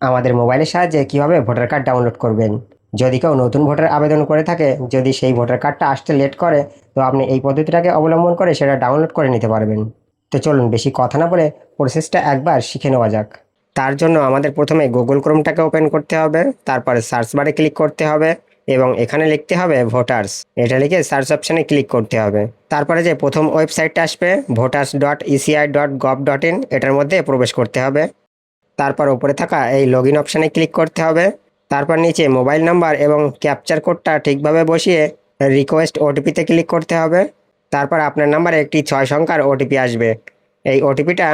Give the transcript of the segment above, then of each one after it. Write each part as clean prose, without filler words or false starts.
আমাদের মোবাইলের সাহায্যে কিভাবে ভোটার কার্ড ডাউনলোড করবেন। যদি কেউ নতুন ভোটার আবেদন করে থাকে, যদি সেই ভোটার কার্ডটা আসতে লেট করে, তো আপনি এই পদ্ধতিটাকে অবলম্বন করে সেটা ডাউনলোড করে নিতে পারবেন। তো চলুন বেশি কথা না বলে প্রসেসটা একবার শিখে নেওয়া যাক। তার জন্য আমাদের প্রথমে গুগল ক্রোমটাকে ওপেন করতে হবে, তারপরে সার্চ বারে ক্লিক করতে হবে এবং এখানে লিখতে হবে ভোটার্স। এটা লিখে সার্চ অপশানে ক্লিক করতে হবে। তারপরে যে প্রথম ওয়েবসাইটটা আসবে voters.eci.gov.in, এটার মধ্যে প্রবেশ করতে হবে। তারপর উপরে থাকা এই লগইন অপশানে ক্লিক করতে হবে। তারপর নিচে মোবাইল নাম্বার এবং ক্যাপচার কোডটা ঠিকভাবে বসিয়ে রিকোয়েস্ট ওটিপিতে ক্লিক করতে হবে। তারপর আপনার নাম্বারে একটি 6 সংখ্যার ওটিপি আসবে, এই ওটিপিটা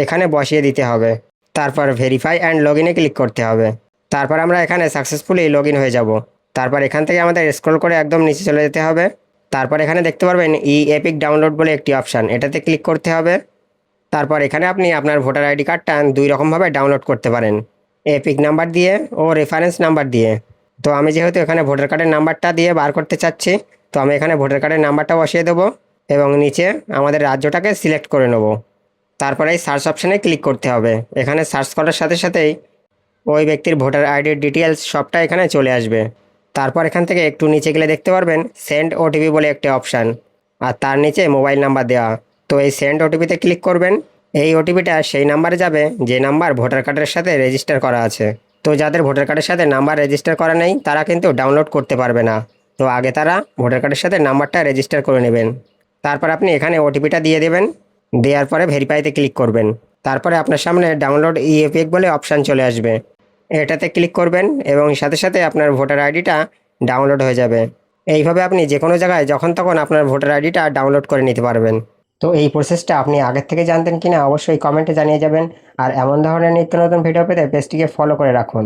এখানে বসিয়ে দিতে হবে। তারপর ভেরিফাই অ্যান্ড লগ ইনে ক্লিক করতে হবে। তারপর আমরা এখানে সাকসেসফুলি লগ ইন হয়ে যাব। তারপর এখান থেকে আমাদের স্ক্রল করে একদম নিচে চলে যেতে হবে। তারপর এখানে দেখতে পারবেন ই এপিক ডাউনলোড বলে একটি অপশান, এটাতে ক্লিক করতে হবে। তারপর এখানে আপনি আপনার ভোটার আইডি কার্ডটা দুই রকমভাবে ডাউনলোড করতে পারেন, এপিক নাম্বার দিয়ে ও রেফারেন্স নাম্বার দিয়ে। তো আমি যেহেতু এখানে ভোটার কার্ডের নাম্বারটা দিয়ে বার করতে চাচ্ছি, তো আমি এখানে ভোটার কার্ডের নাম্বারটা বসিয়ে দেবো এবং নিচে আমাদের রাজ্যটাকে সিলেক্ট করে নেব। তারপরে এই সার্চ অপশানে ক্লিক করতে হবে। এখানে সার্চ করার সাথে সাথেই ওই ব্যক্তির ভোটার আইডির ডিটেলস সবটা এখানে চলে আসবে। তারপর এখান থেকে একটু নিচে গেলে দেখতে পারবেন সেন্ড ওটিপি বলে একটি অপশান, আর তার নিচে মোবাইল নাম্বার দেওয়া। তো এই সেন্ড ওটিপিতে ক্লিক করবেন। এই ওটিপিটা সেই নাম্বারে যাবে যে নাম্বার ভোটার কার্ডের সাথে রেজিস্টার করা আছে। তো যাদের ভোটার কার্ডের সাথে নাম্বার রেজিস্টার করা নেই তারা কিন্তু ডাউনলোড করতে পারবে না। তো আগে তারা ভোটার কার্ডের সাথে নাম্বারটা রেজিস্টার করে নেবেন। তারপর আপনি এখানে ওটিপিটা দিয়ে দেবেন। দেওয়ার পরে ভেরিফাইতে ক্লিক করবেন। তারপরে আপনার সামনে ডাউনলোড ইএপিক বলে অপশান চলে আসবে, এটাতে ক্লিক করবেন এবং সাথে সাথে আপনার ভোটার আইডিটা ডাউনলোড হয়ে যাবে। এইভাবে আপনি যে কোনো জায়গায় যখন তখন আপনার ভোটার আইডিটা ডাউনলোড করে নিতে পারবেন। তো এই প্রসেসটা আপনি আগের থেকে জানতেন কিনা অবশ্যই কমেন্টে জানিয়ে যাবেন। আর এমন ধরনের নিত্য নতুন ভিডিও পেতে পেজটিকে ফলো করে রাখুন।